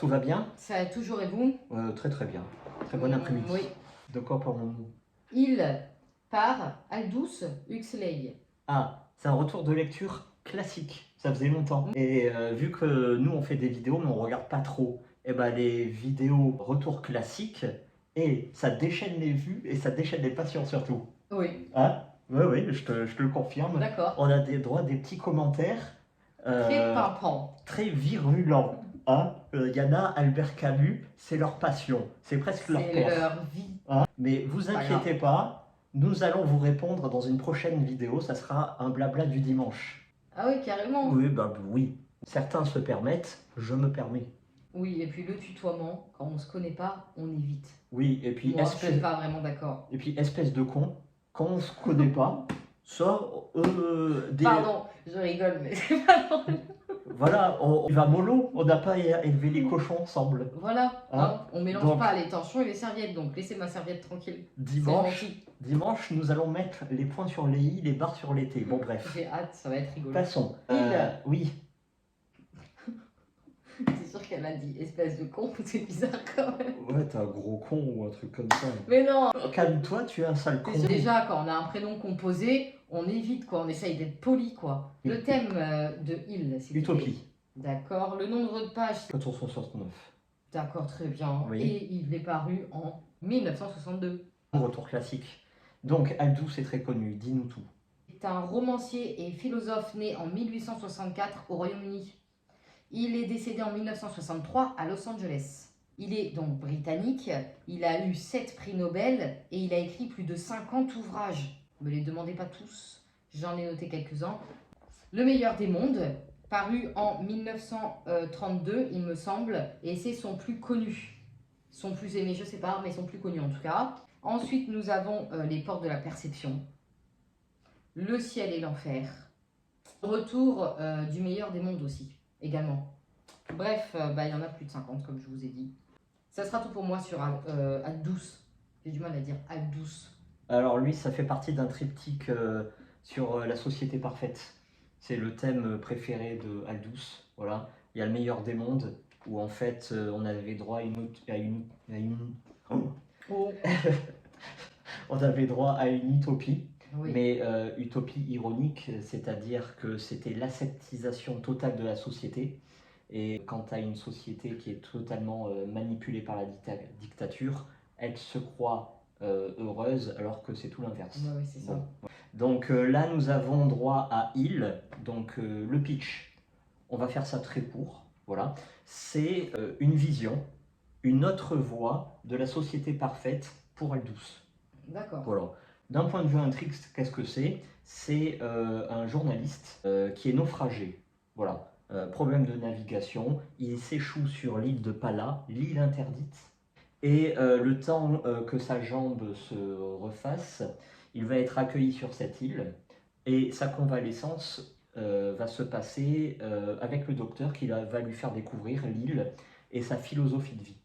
tout va bien? Ça a toujours et vous? Très très bien. Très bon après-midi. Oui. De quoi parlons-nous? Il par Aldous Huxley. Ah, c'est un retour de lecture classique. Ça faisait longtemps. Et vu que nous on fait des vidéos mais on regarde pas trop, et ben les vidéos retour classiques, et ça déchaîne les vues et ça déchaîne les passions surtout. Oui. Hein? Oui, oui, je te le confirme. D'accord. On a des droits des petits commentaires Très pimpant. très virulents. Hein? Yana, Albert Camus, c'est leur passion. C'est presque leur C'est père. leur vie. Hein? Mais vous Pas inquiétez pas, nous allons vous répondre dans une prochaine vidéo. Ça sera un blabla du dimanche. Ah oui, carrément. Oui, bah oui. Certains se permettent, je me permets. Oui, et puis le tutoiement, quand on se connaît pas, on évite. Oui, et puis Moi, je suis pas vraiment d'accord. Et puis espèce de con, quand on se connaît pas, ça, Pardon, je rigole, mais c'est pas drôle. Voilà, on va mollo, on n'a pas élevé les cochons ensemble. Voilà, Hein? on mélange Donc, pas les torchons et les serviettes, donc laissez ma serviette tranquille. Dimanche, nous allons mettre les points sur les i, les barres sur les t. Bon, bref. J'ai hâte, ça va être rigolo. Passons. Oui. C'est sûr qu'elle a dit espèce de con, c'est bizarre quand même. Ouais, t'es un gros con ou un truc comme ça. Mais non. Calme-toi, tu es un sale con. Déjà, quand on a un prénom composé, on évite quoi, on essaye d'être poli quoi. Oui. Le thème de Il, c'est Utopie. D'accord. Le nombre de pages. 469. D'accord, très bien. Oui. Et il est paru en 1962. Retour classique. Donc, Aldous est très connu, dis-nous tout. C'est un romancier et philosophe né en 1864 au Royaume-Uni. Il est décédé en 1963 à Los Angeles. Il est donc britannique, il a eu 7 prix Nobel et il a écrit plus de 50 ouvrages. Ne me les demandez pas tous, j'en ai noté quelques-uns. Le meilleur des mondes, paru en 1932 il me semble, et c'est son plus connu. Son plus aimé je sais pas, mais son plus connu en tout cas. Ensuite nous avons Les portes de la perception, Le ciel et l'enfer, Retour du meilleur des mondes aussi, également. Bref, il y en a plus de 50 comme je vous ai dit. Ça sera tout pour moi sur Aldous. J'ai du mal à dire Aldous. Alors lui, ça fait partie d'un triptyque sur la société parfaite. C'est le thème préféré de Aldous. Voilà. Il y a le meilleur des mondes, où en fait on avait droit à on avait droit à une utopie. Oui. Mais utopie ironique, c'est-à-dire que c'était l'aseptisation totale de la société. Et quand tu as une société qui est totalement manipulée par la dictature, elle se croit heureuse alors que c'est tout l'inverse. Oui, c'est ça. Donc là, nous avons droit à Il, donc le pitch. On va faire ça très court. Voilà. C'est une vision, une autre voie de la société parfaite pour Aldous. D'accord. Voilà. D'un point de vue intrigue, qu'est-ce que c'est? C'est un journaliste qui est naufragé. Voilà. Problème de navigation, il s'échoue sur l'île de Pala, l'île interdite. Et le temps que sa jambe se refasse, il va être accueilli sur cette île. Et sa convalescence va se passer avec le docteur qui va lui faire découvrir l'île et sa philosophie de vie.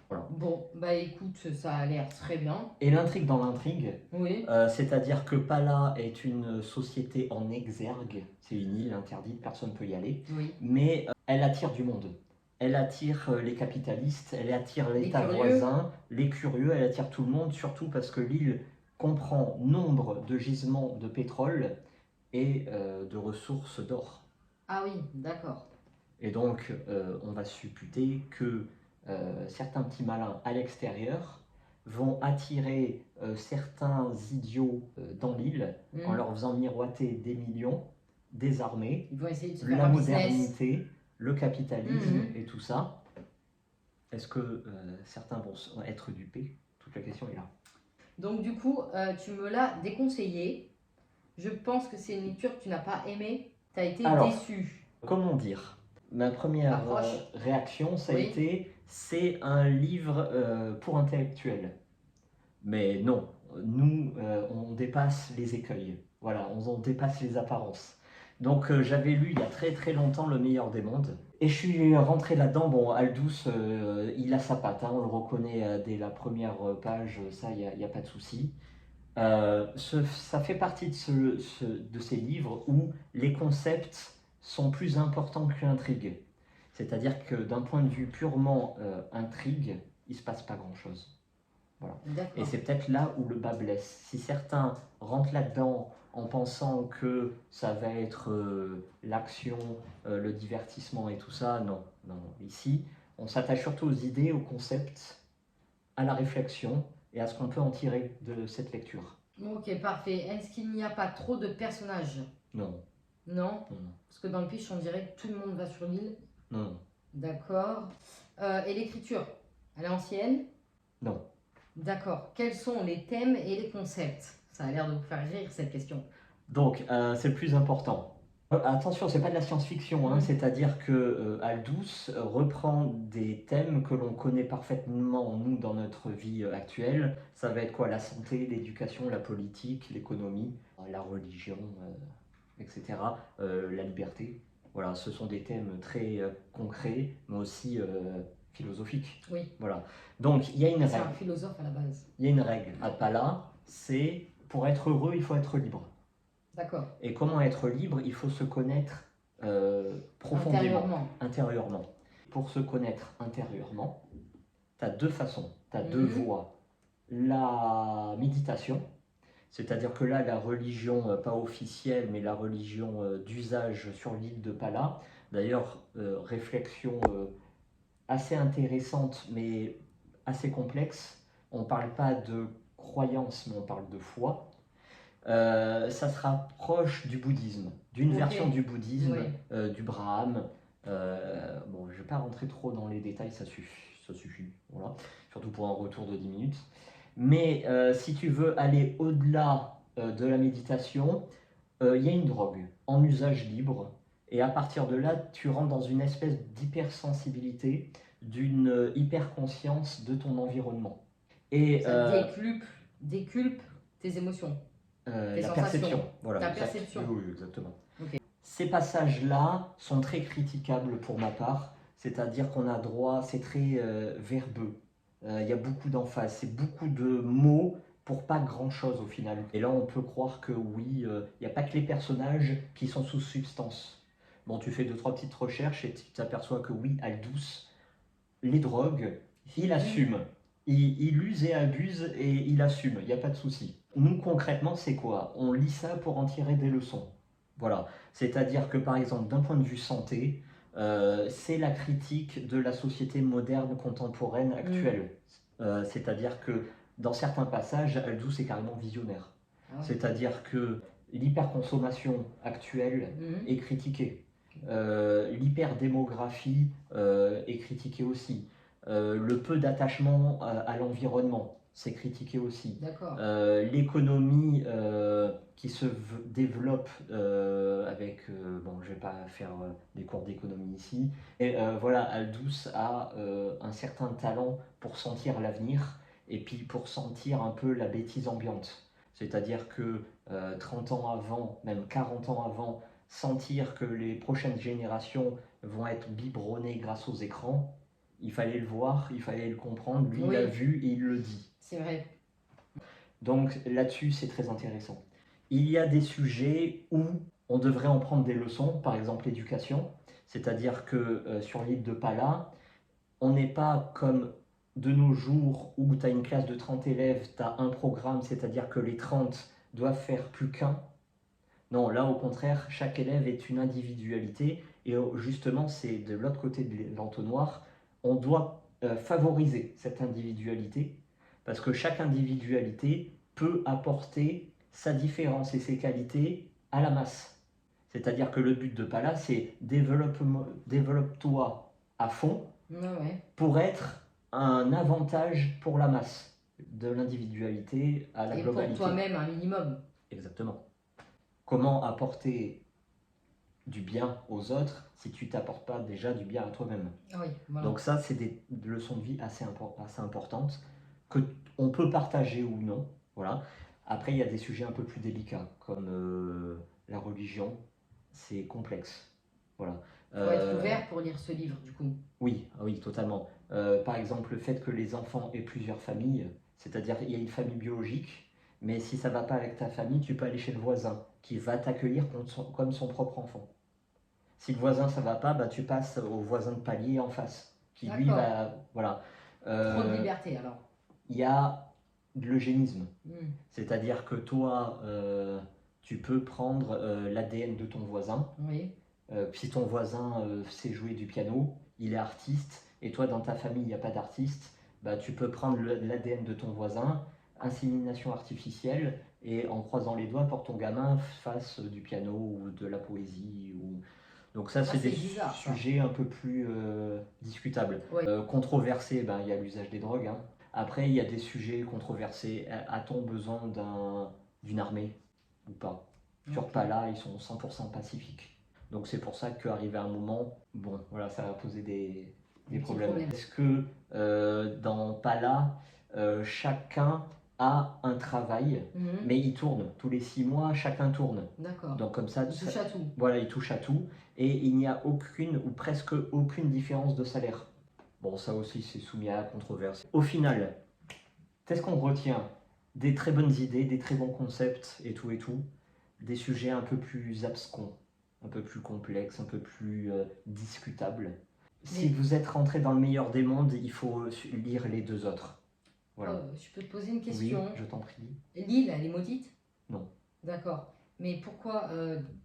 Voilà. Bon, écoute, ça a l'air très bien. Et l'intrigue dans l'intrigue, oui. C'est-à-dire que Pala est une société en exergue, c'est une île interdite, personne ne peut y aller, oui. Mais elle attire du monde. Elle attire les capitalistes, elle attire l'État voisin, les curieux, elle attire tout le monde, surtout parce que l'île comprend nombre de gisements de pétrole et de ressources d'or. Ah oui, d'accord. Et donc, on va supputer que certains petits malins à l'extérieur vont attirer certains idiots dans l'île en leur faisant miroiter des millions, des armées, ils vont essayer de se faire la un modernité, business. Le capitalisme et tout ça. Est-ce que certains vont être dupés? Toute la question est là. Donc du coup, tu me l'as déconseillé. Je pense que c'est une lecture que tu n'as pas aimée. Tu as été déçu. Comment dire? Ma première réaction, ça a été, c'est un livre pour intellectuels. Mais non, nous, on dépasse les écueils. Voilà, on dépasse les apparences. Donc j'avais lu il y a très très longtemps Le meilleur des mondes. Et je suis rentré là-dedans. Bon, Aldous, il a sa patte, hein, on le reconnaît dès la première page, ça, il n'y a pas de souci. Ça fait partie de ces livres où les concepts sont plus importants que l'intrigue. C'est-à-dire que d'un point de vue purement intrigue, il ne se passe pas grand-chose. Voilà. Et D'accord. c'est peut-être là où le bas blesse. Si certains rentrent là-dedans en pensant que ça va être l'action, le divertissement et tout ça, non, non, non. Ici, on s'attache surtout aux idées, aux concepts, à la réflexion et à ce qu'on peut en tirer de cette lecture. Ok, parfait. Est-ce qu'il n'y a pas trop de personnages? Non, Non? non, non, Parce que dans le pitch, on dirait que tout le monde va sur l'île. non, non, D'accord. Et l'écriture? Elle est ancienne? non. D'accord. Quels sont les thèmes et les concepts? Ça a l'air de vous faire rire cette question. Donc, c'est le plus important. Attention, c'est pas de la science-fiction, hein, c'est-à-dire que Aldous reprend des thèmes que l'on connaît parfaitement, nous, dans notre vie actuelle. Ça va être quoi? La santé, l'éducation, la politique, l'économie, la religion, etc. La liberté. Voilà, ce sont des thèmes très concrets, mais aussi philosophiques. Oui. Voilà. Donc, il y a une C'est un règle. philosophe à la base. Il y a une règle à Pala, c'est pour être heureux, il faut être libre. D'accord. Et comment être libre? Il faut se connaître profondément, intérieurement. Pour se connaître intérieurement, tu as deux façons, tu as deux voies. La méditation, c'est-à-dire que là, la religion, pas officielle, mais la religion d'usage sur l'île de Pala, d'ailleurs, réflexion assez intéressante, mais assez complexe. On ne parle pas de croyance, mais on parle de foi. Ça se rapproche du bouddhisme, d'une version du bouddhisme, du Brahman. Bon, je ne vais pas rentrer trop dans les détails, ça suffit, voilà. Surtout pour un retour de 10 minutes. Mais si tu veux aller au-delà de la méditation, il y a une drogue en usage libre. Et à partir de là, tu rentres dans une espèce d'hypersensibilité, d'une hyperconscience de ton environnement. Et ça déculpe tes émotions. la perception, voilà. Ta perception. Oui, exactement. Okay. Ces passages-là sont très critiquables pour ma part, c'est-à-dire qu'on a droit, c'est très verbeux. Il y a beaucoup d'emphase, c'est beaucoup de mots pour pas grand-chose au final. Et là, on peut croire que oui, il n'y a pas que les personnages qui sont sous substance. Bon, tu fais 2-3 petites recherches et tu t'aperçois que oui, Aldous, les drogues, il assume. Il use et abuse et il assume, il n'y a pas de souci. Nous, concrètement, c'est quoi? On lit ça pour en tirer des leçons. Voilà. C'est-à-dire que, par exemple, d'un point de vue santé, c'est la critique de la société moderne, contemporaine, actuelle. C'est-à-dire que, dans certains passages, Aldous est carrément visionnaire. Ah ouais. C'est-à-dire que l'hyperconsommation actuelle est critiquée. L'hyperdémographie est critiquée aussi. Le peu d'attachement à l'environnement, c'est critiqué aussi. L'économie qui se développe avec... bon, je ne vais pas faire des cours d'économie ici. Et voilà, Aldous a un certain talent pour sentir l'avenir et puis pour sentir un peu la bêtise ambiante. C'est-à-dire que 30 ans avant, même 40 ans avant, sentir que les prochaines générations vont être biberonnées grâce aux écrans, il fallait le voir, il fallait le comprendre, lui il l'a vu et il le dit. C'est vrai. Donc là-dessus c'est très intéressant. Il y a des sujets où on devrait en prendre des leçons, par exemple l'éducation, c'est-à-dire que sur l'île de Pala, on n'est pas comme de nos jours où tu as une classe de 30 élèves, tu as un programme, c'est-à-dire que les 30 doivent faire plus qu'un. Non, là au contraire, chaque élève est une individualité et justement c'est de l'autre côté de l'entonnoir, on doit favoriser cette individualité parce que chaque individualité peut apporter sa différence et ses qualités à la masse. C'est-à-dire que le but de Pala, c'est développe-toi à fond pour être un avantage pour la masse, de l'individualité à la globalité. Et pour toi-même un minimum. Exactement. Comment apporter du bien aux autres si tu t'apportes pas déjà du bien à toi-même? Oui, voilà. Donc ça, c'est des leçons de vie assez importantes que on peut partager ou non. Voilà. Après, il y a des sujets un peu plus délicats comme la religion. C'est complexe. Voilà. Il faut être ouvert pour lire ce livre, du coup. Oui, oui, totalement. Par exemple, le fait que les enfants aient plusieurs familles, c'est-à-dire il y a une famille biologique, mais si ça ne va pas avec ta famille, tu peux aller chez le voisin qui va t'accueillir comme son propre enfant. Si le voisin ça va pas, bah, tu passes au voisin de palier en face, qui lui D'accord. va... Voilà. Trop de liberté alors. Il y a de l'eugénisme. Hmm. C'est-à-dire que toi, tu peux prendre l'ADN de ton voisin. Oui. Si ton voisin sait jouer du piano, il est artiste, et toi dans ta famille il n'y a pas d'artiste, bah, tu peux prendre l'ADN de ton voisin, insémination artificielle, et en croisant les doigts pour que ton gamin fasse du piano ou de la poésie. Donc ça, c'est c'est des bizarre, ça. sujets un peu plus discutables. Ouais. Controversés, ben, il y a l'usage des drogues, hein. Après, il y a des sujets controversés. A-t-on besoin d'une armée ou pas? Sur Ok. Pala, ils sont 100% pacifiques. Donc c'est pour ça qu'arrivé à un moment, bon, voilà, ça va poser des petits problèmes. problèmes. Est-ce que dans Pala, chacun a un travail, Mhm. mais il tourne tous les 6 mois, chacun tourne. D'accord. Donc comme ça, Il touche à tout. voilà, il touche à tout, et il n'y a aucune ou presque aucune différence de salaire. Bon, ça aussi, c'est soumis à la controverse. Au final, qu'est-ce qu'on retient? Des très bonnes idées, des très bons concepts et tout, des sujets un peu plus abscons, un peu plus complexes, un peu plus discutables. Si Mais- vous êtes rentré dans le meilleur des mondes, il faut lire les deux autres. Voilà. Je peux te poser une Oui, question. je t'en prie. L'île, elle est maudite? Non. D'accord. Mais pourquoi,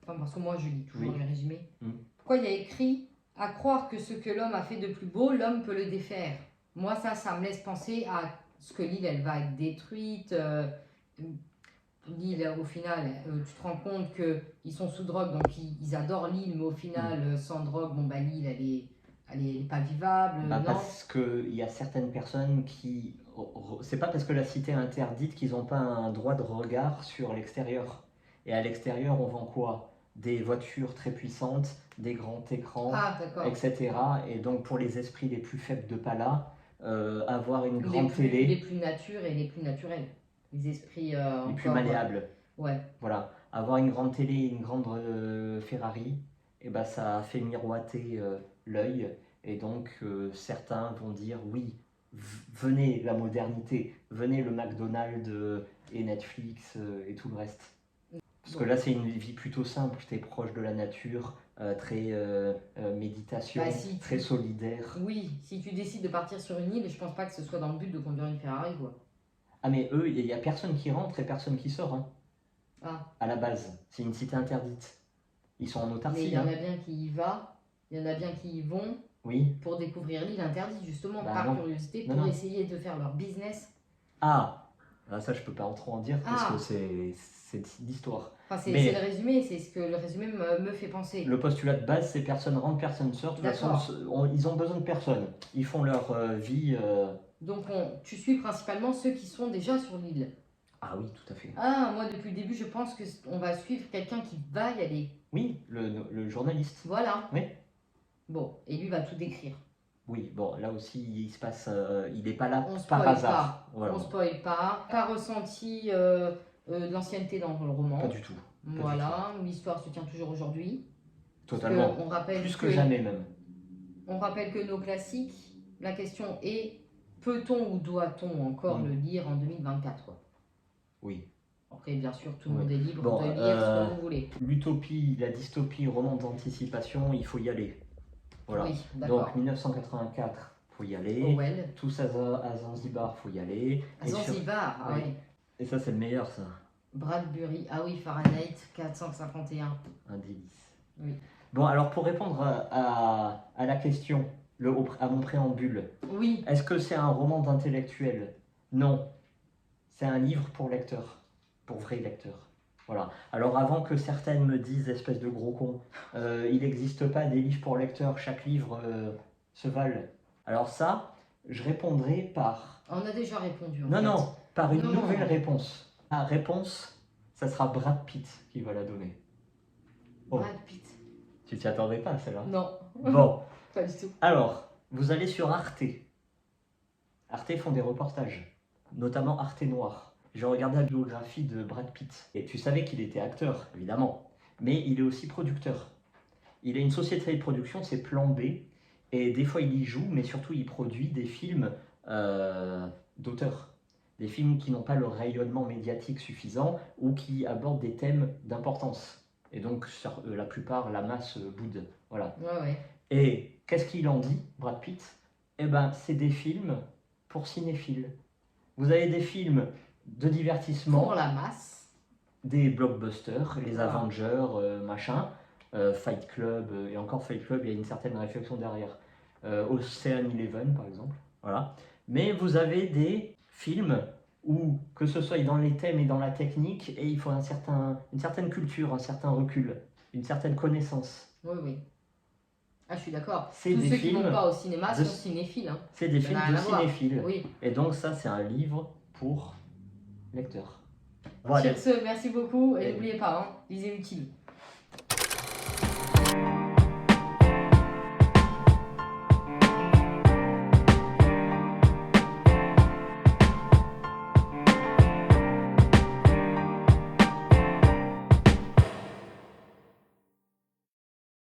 enfin, parce que moi je lis toujours Oui. les résumés, Mm. pourquoi il y a écrit à croire que ce que l'homme a fait de plus beau, l'homme peut le défaire? Moi, ça me laisse penser à ce que l'île, elle va être détruite. L'île, au final, tu te rends compte qu'ils sont sous drogue, donc ils adorent l'île, mais au final, sans drogue, bon, bah, l'île, elle est pas vivable, Bah, non? parce qu'il y a certaines personnes qui... C'est pas parce que la cité est interdite qu'ils n'ont pas un droit de regard sur l'extérieur. Et à l'extérieur, on vend quoi? Des voitures très puissantes, des grands écrans, Ah, d'accord. etc. Et donc pour les esprits les plus faibles de Pala, avoir une Les grande plus télé, natures et les plus naturels. Les esprits les plus encore. malléables, Ouais. voilà, avoir une grande télé et une grande Ferrari, et ben ça fait miroiter l'œil, et donc certains vont dire oui, venez la modernité, venez le McDonald's et Netflix et tout le reste. Parce que Bon. là c'est une vie plutôt simple, tu es proche de la nature, très méditation, Bah, si très tu- solidaire. Oui, si tu décides de partir sur une île, je pense pas que ce soit dans le but de conduire une Ferrari, quoi. Ah mais eux, il n'y a personne qui rentre et personne qui sort, hein, Ah, à la base. C'est une cité interdite. Ils sont en mais il autarcie, y en hein. a bien qui y va, il y en a bien qui y vont Oui. pour découvrir l'île interdite, justement, Bah par non. curiosité, Non, pour non. essayer de faire leur business. Ah, ça je peux pas trop en dire parce Ah. que c'est l'histoire. Enfin, Mais- c'est le résumé, c'est ce que le résumé me fait penser. Le postulat de base, c'est personne rentre, personne sort. De toute façon, D'accord. ils ont besoin de personne. Ils font leur vie. Donc, tu suis principalement ceux qui sont déjà sur l'île. Ah oui, tout à fait. Ah, moi, depuis le début, je pense qu'on va suivre quelqu'un qui va y aller. Oui, le journaliste. Voilà. Oui. Bon, et lui va tout décrire. Oui, bon, là aussi, il se passe. Il n'est pas là On par spoil hasard. pas. Voilà. On spoil pas. Pas ressenti de l'ancienneté dans le roman. Pas du tout. Voilà, l'histoire se tient toujours aujourd'hui. Totalement. Parce que on rappelle Plus que jamais même. On rappelle que nos classiques, la question est peut-on ou doit-on encore le lire en 2024 quoi. Oui. Après, bien sûr, tout le Oui. monde est libre Bon, de lire ce que vous voulez. L'utopie, la dystopie, roman d'anticipation, il faut y aller. Voilà. Oui, d'accord. Donc 1984, faut y aller. Orwell. Tous à Zanzibar, faut y aller. À Zanzibar, ah Oui. oui. Et ça, c'est le meilleur, ça. Bradbury, ah oui, Fahrenheit 451. Un délice. Oui. Bon, alors pour répondre à la question, à mon préambule, Oui, est-ce que c'est un roman d'intellectuel? Non. C'est un livre pour lecteurs, pour vrais lecteurs. Voilà. Alors avant que certaines me disent, espèce de gros con, il n'existe pas des livres pour lecteurs, chaque livre se valent. Alors ça, je répondrai par... on a déjà répondu en Non, fait. non, par une Non. nouvelle réponse. La réponse, ça sera Brad Pitt qui va la donner. Oh. Brad Pitt. Tu t'y attendais pas, celle-là? Non. Bon. Pas du tout. Alors, vous allez sur Arte. Arte font des reportages, notamment Arte Noir. J'ai regardé la biographie de Brad Pitt. Et tu savais qu'il était acteur, évidemment. Mais il est aussi producteur. Il a une société de production, c'est Plan B. Et des fois, il y joue, mais surtout, il produit des films d'auteur. Des films qui n'ont pas le rayonnement médiatique suffisant ou qui abordent des thèmes d'importance. Et donc, la plupart, la masse boude. Voilà. Ouais. Et qu'est-ce qu'il en dit, Brad Pitt? Eh ben, c'est des films pour cinéphiles. Vous avez des films de divertissement, Pour la masse. des blockbusters, les Voilà. Avengers, machin, Fight Club, et encore Fight Club, il y a une certaine réflexion derrière. Ocean Eleven, par exemple. Voilà. Mais vous avez des films où, que ce soit dans les thèmes et dans la technique, et il faut une certaine culture, un certain recul, une certaine connaissance. Oui. Ah, je suis d'accord. C'est Tous des ceux qui films vont pas au cinéma de- sont cinéphiles. Hein. C'est des Ça films n'a rien de à voir. cinéphiles. Oui. Et donc ça, c'est un livre pour lecteurs. Voilà. Sur ce, merci beaucoup. Et Et- n'oubliez pas, hein, lisez utile.